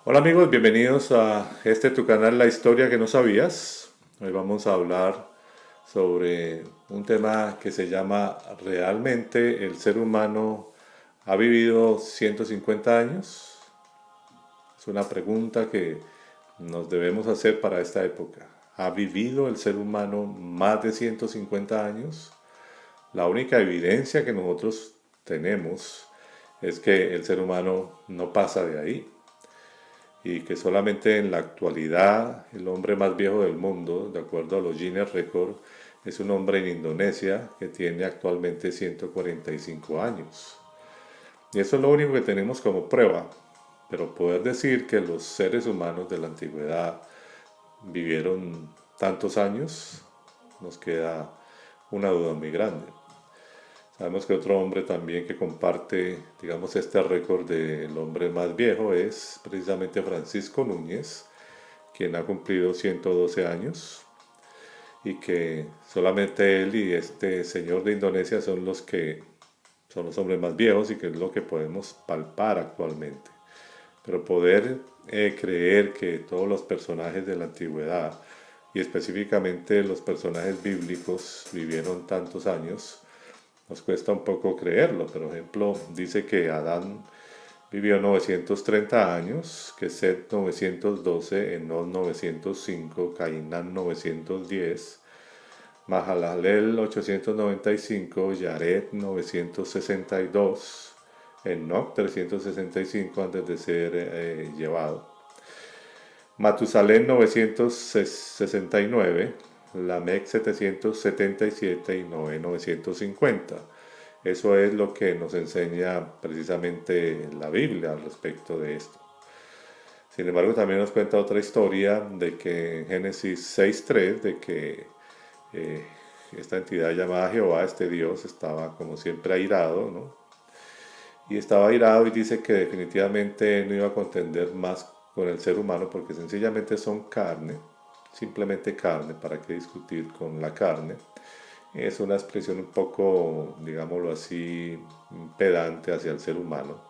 Hola amigos, bienvenidos a tu canal La Historia que no sabías. Hoy vamos a hablar sobre un tema que se llama ¿realmente el ser humano ha vivido 150 años? Es una pregunta que nos debemos hacer para esta época. ¿Ha vivido el ser humano más de 150 años? La única evidencia que nosotros tenemos es que el ser humano no pasa de ahí y que solamente en la actualidad el hombre más viejo del mundo, de acuerdo a los Guinness Record, es un hombre en Indonesia que tiene actualmente 145 años. Y eso es lo único que tenemos como prueba. Pero poder decir que los seres humanos de la antigüedad vivieron tantos años, nos queda una duda muy grande. Sabemos que otro hombre también que comparte, digamos, este récord del hombre más viejo es precisamente Francisco Núñez, quien ha cumplido 112 años y que solamente él y este señor de Indonesia son los que son los hombres más viejos y que es lo que podemos palpar actualmente. Pero poder creer que todos los personajes de la antigüedad y específicamente los personajes bíblicos vivieron tantos años, nos cuesta un poco creerlo. Por ejemplo, dice que Adán vivió 930 años, que Set 912, Enós 905, Cainán 910, Mahalalel 895, Yared 962, Enoch 365 antes de ser llevado, Matusalén 969, Lamec 777 y Noé 950. Eso es lo que nos enseña precisamente la Biblia al respecto de esto. Sin embargo, también nos cuenta otra historia de que en Génesis 6.3, de que eh, esta entidad llamada Jehová, este Dios, estaba como siempre airado, ¿no? Y estaba airado y dice que definitivamente no iba a contender más con el ser humano porque sencillamente son carne, simplemente carne, ¿para qué discutir con la carne? Es una expresión un poco, digámoslo así, pedante hacia el ser humano.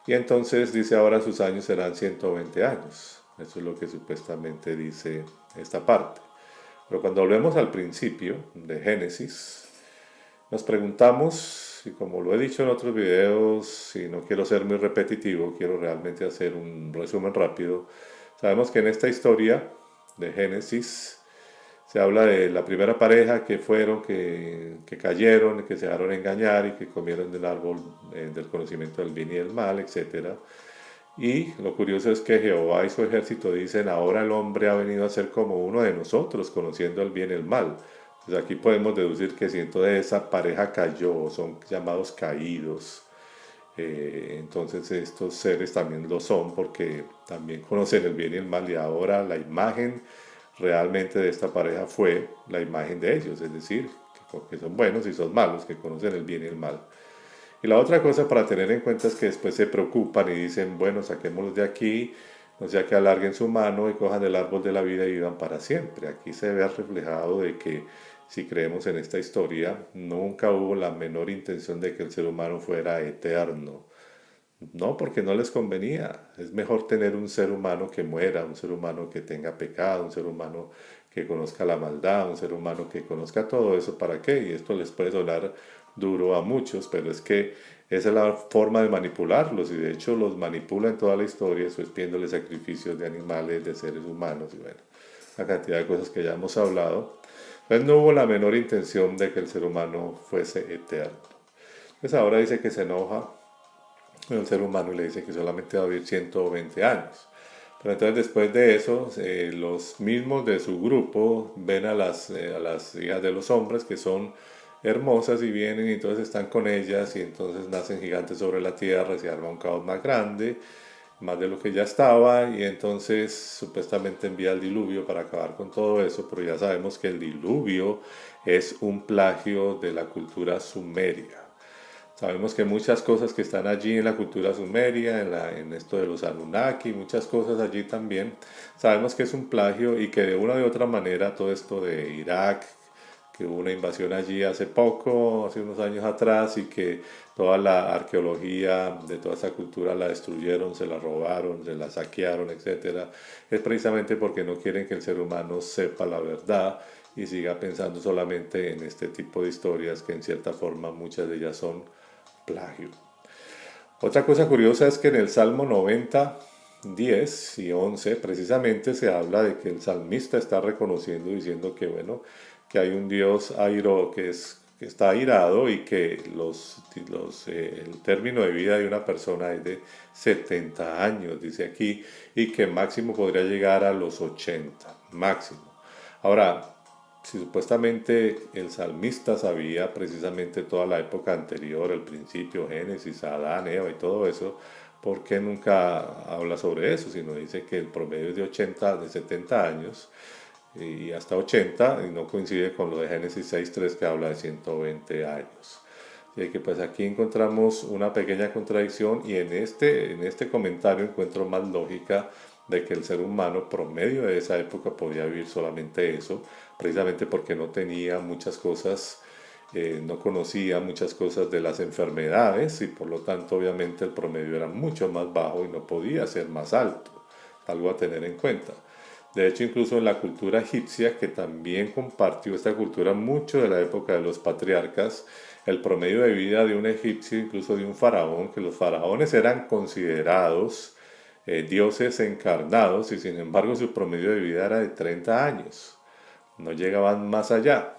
Y entonces dice ahora sus años serán 120 años. Eso es lo que supuestamente dice esta parte. Pero cuando volvemos al principio de Génesis, nos preguntamos, y como lo he dicho en otros videos, y no quiero ser muy repetitivo, quiero realmente hacer un resumen rápido. Sabemos que en esta historia de Génesis se habla de la primera pareja que fueron, que cayeron, que se dejaron engañar y que comieron del árbol del conocimiento del bien y del mal, etcétera. Y lo curioso es que Jehová y su ejército dicen, ahora el hombre ha venido a ser como uno de nosotros, conociendo el bien y el mal. Pues aquí podemos deducir que si entonces esa pareja cayó, son llamados caídos, entonces estos seres también lo son porque también conocen el bien y el mal y ahora la imagen realmente de esta pareja fue la imagen de ellos, es decir, que son buenos y son malos, que conocen el bien y el mal. Y la otra cosa para tener en cuenta es que después se preocupan y dicen, bueno, saquémoslos de aquí, no sea que alarguen su mano y cojan el árbol de la vida y vivan para siempre. Aquí se ve reflejado de que si creemos en esta historia, nunca hubo la menor intención de que el ser humano fuera eterno. No, porque no les convenía. Es mejor tener un ser humano que muera, un ser humano que tenga pecado, un ser humano que conozca la maldad, un ser humano que conozca todo eso. ¿Para qué? Y esto les puede sonar duro a muchos, pero es que esa es la forma de manipularlos y de hecho los manipula en toda la historia, eso es pidiéndole sacrificios de animales, de seres humanos y bueno, la cantidad de cosas que ya hemos hablado. Entonces no hubo la menor intención de que el ser humano fuese eterno. Pues ahora dice que se enoja el ser humano y le dice que solamente va a vivir 120 años. Pero entonces después de eso, los mismos de su grupo ven a las hijas de los hombres que son hermosas y vienen y entonces están con ellas y entonces nacen gigantes sobre la tierra y se arma un caos más grande, más de lo que ya estaba y entonces supuestamente envía el diluvio para acabar con todo eso, pero ya sabemos que el diluvio es un plagio de la cultura sumeria. Sabemos que muchas cosas que están allí en la cultura sumeria, en esto de los Anunnaki, muchas cosas allí también, sabemos que es un plagio y que de una u otra manera todo esto de Irak, que hubo una invasión allí hace poco, hace unos años atrás, y que toda la arqueología de toda esa cultura la destruyeron, se la robaron, se la saquearon, etcétera, es precisamente porque no quieren que el ser humano sepa la verdad y siga pensando solamente en este tipo de historias que en cierta forma muchas de ellas son plagio. Otra cosa curiosa es que en el Salmo 90, 10 y 11 precisamente se habla de que el salmista está reconociendo, diciendo que bueno, que hay un Dios que está airado y que el término de vida de una persona es de 70 años, dice aquí, y que máximo podría llegar a los 80, máximo. Ahora, si supuestamente el salmista sabía precisamente toda la época anterior, el principio, Génesis, Adán, Eva y todo eso, ¿por qué nunca habla sobre eso? Sino dice que el promedio es de 80, de 70 años y hasta 80 y no coincide con lo de Génesis 6.3 que habla de 120 años. Así que pues aquí encontramos una pequeña contradicción y en este comentario encuentro más lógica de que el ser humano promedio de esa época podía vivir solamente eso, precisamente porque no tenía muchas cosas, no conocía muchas cosas de las enfermedades y por lo tanto obviamente el promedio era mucho más bajo y no podía ser más alto, algo a tener en cuenta. De hecho, incluso en la cultura egipcia, que también compartió esta cultura mucho de la época de los patriarcas, el promedio de vida de un egipcio, incluso de un faraón, que los faraones eran considerados dioses encarnados y sin embargo su promedio de vida era de 30 años, no llegaban más allá.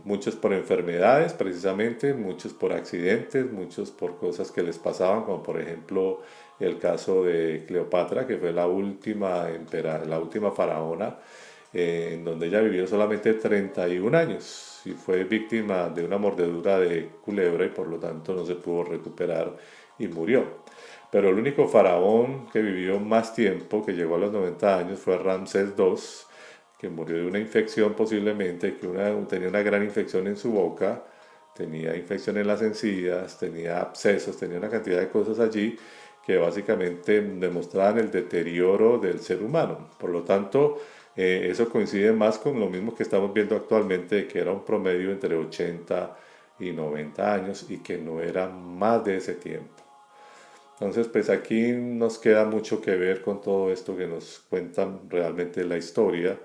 Muchos por enfermedades precisamente, muchos por accidentes, muchos por cosas que les pasaban, como por ejemplo el caso de Cleopatra, que fue la última faraona, en donde ella vivió solamente 31 años y fue víctima de una mordedura de culebra y por lo tanto no se pudo recuperar y murió. Pero el único faraón que vivió más tiempo, que llegó a los 90 años, fue Ramsés II, que murió de una infección posiblemente, tenía una gran infección en su boca, tenía infección en las encías, tenía abscesos, tenía una cantidad de cosas allí que básicamente demostraban el deterioro del ser humano. Por lo tanto, eso coincide más con lo mismo que estamos viendo actualmente, que era un promedio entre 80 y 90 años y que no era más de ese tiempo. Entonces, pues aquí nos queda mucho que ver con todo esto que nos cuentan realmente la historia.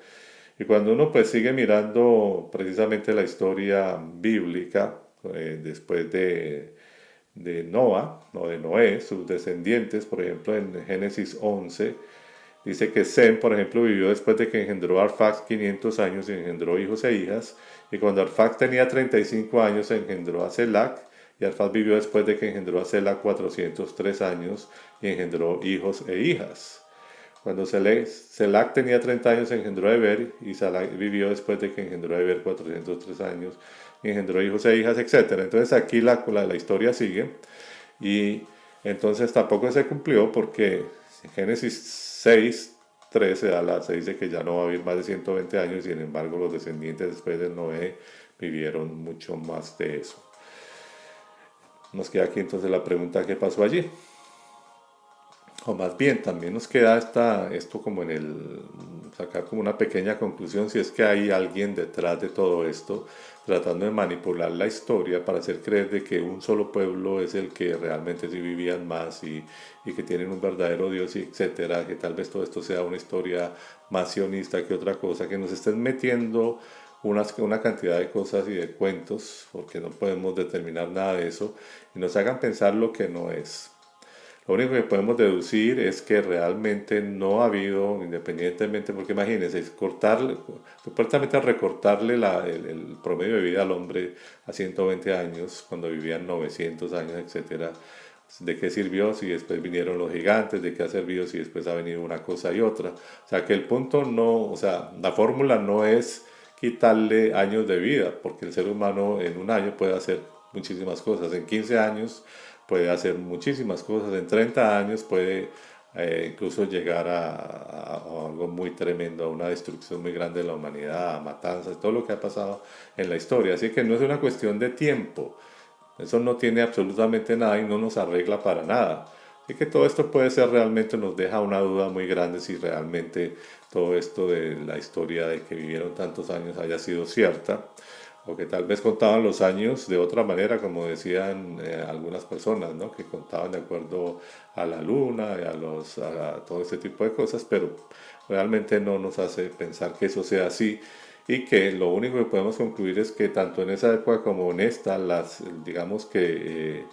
Y cuando uno pues sigue mirando precisamente la historia bíblica, después de Noah, o de Noé, sus descendientes, por ejemplo en Génesis 11, dice que Sem, por ejemplo, vivió después de que engendró a Arfax 500 años y engendró hijos e hijas, y cuando Arfax tenía 35 años engendró a Selac, y Arfax vivió después de que engendró a Selac 403 años y engendró hijos e hijas. Cuando Selac tenía 30 años engendró a Eber, y Selac vivió después de que engendró a Eber 403 años y engendró hijos e hijas, etc. Entonces aquí la historia sigue y entonces tampoco se cumplió porque en Génesis 6.13 se dice que ya no va a vivir más de 120 años y sin embargo los descendientes después de Noé vivieron mucho más de eso. Nos queda aquí entonces la pregunta: ¿qué pasó allí? O más bien, también nos queda esto como sacar como una pequeña conclusión, si es que hay alguien detrás de todo esto, tratando de manipular la historia para hacer creer de que un solo pueblo es el que realmente sí vivían más y que tienen un verdadero Dios, y etcétera, que tal vez todo esto sea una historia más sionista que otra cosa, que nos estén metiendo una cantidad de cosas y de cuentos, porque no podemos determinar nada de eso, y nos hagan pensar lo que no es. Lo único que podemos deducir es que realmente no ha habido, independientemente, porque imagínense, supuestamente recortarle el promedio de vida al hombre a 120 años, cuando vivían 900 años, etcétera. ¿De qué sirvió si después vinieron los gigantes? ¿De qué ha servido si después ha venido una cosa y otra? O sea, que el punto no, o sea, la fórmula no es quitarle años de vida, porque el ser humano en un año puede hacer muchísimas cosas. En 15 años puede hacer muchísimas cosas, en 30 años puede incluso llegar a algo muy tremendo, a una destrucción muy grande de la humanidad, a matanzas, todo lo que ha pasado en la historia. Así que no es una cuestión de tiempo, eso no tiene absolutamente nada y no nos arregla para nada. Y que todo esto puede ser realmente, nos deja una duda muy grande si realmente todo esto de la historia de que vivieron tantos años haya sido cierta, o que tal vez contaban los años de otra manera, como decían algunas personas, ¿no? Que contaban de acuerdo a la luna y a todo este tipo de cosas, pero realmente no nos hace pensar que eso sea así y que lo único que podemos concluir es que tanto en esa época como en esta, digamos que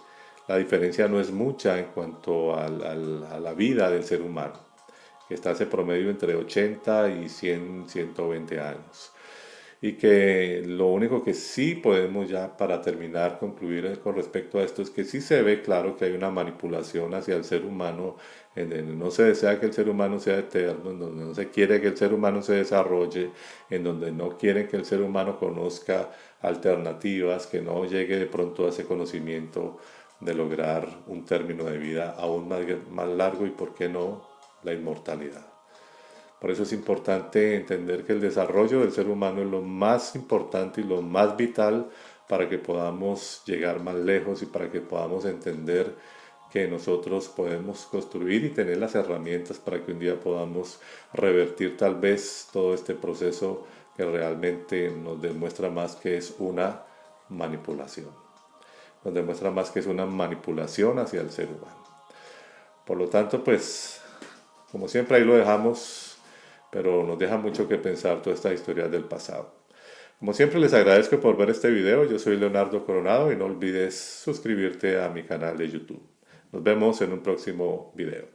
la diferencia no es mucha en cuanto a la vida del ser humano, que está ese promedio entre 80 y 100, 120 años. Y que lo único que sí podemos ya para terminar concluir con respecto a esto es que sí se ve claro que hay una manipulación hacia el ser humano, en donde no se desea que el ser humano sea eterno, en donde no se quiere que el ser humano se desarrolle, en donde no quieren que el ser humano conozca alternativas, que no llegue de pronto a ese conocimiento de lograr un término de vida aún más largo y, por qué no, la inmortalidad. Por eso es importante entender que el desarrollo del ser humano es lo más importante y lo más vital para que podamos llegar más lejos y para que podamos entender que nosotros podemos construir y tener las herramientas para que un día podamos revertir tal vez todo este proceso que realmente nos demuestra más que es una manipulación. Nos demuestra más que es una manipulación hacia el ser humano. Por lo tanto, pues, como siempre ahí lo dejamos, pero nos deja mucho que pensar toda esta historia del pasado. Como siempre les agradezco por ver este video, yo soy Leonardo Coronado y no olvides suscribirte a mi canal de YouTube. Nos vemos en un próximo video.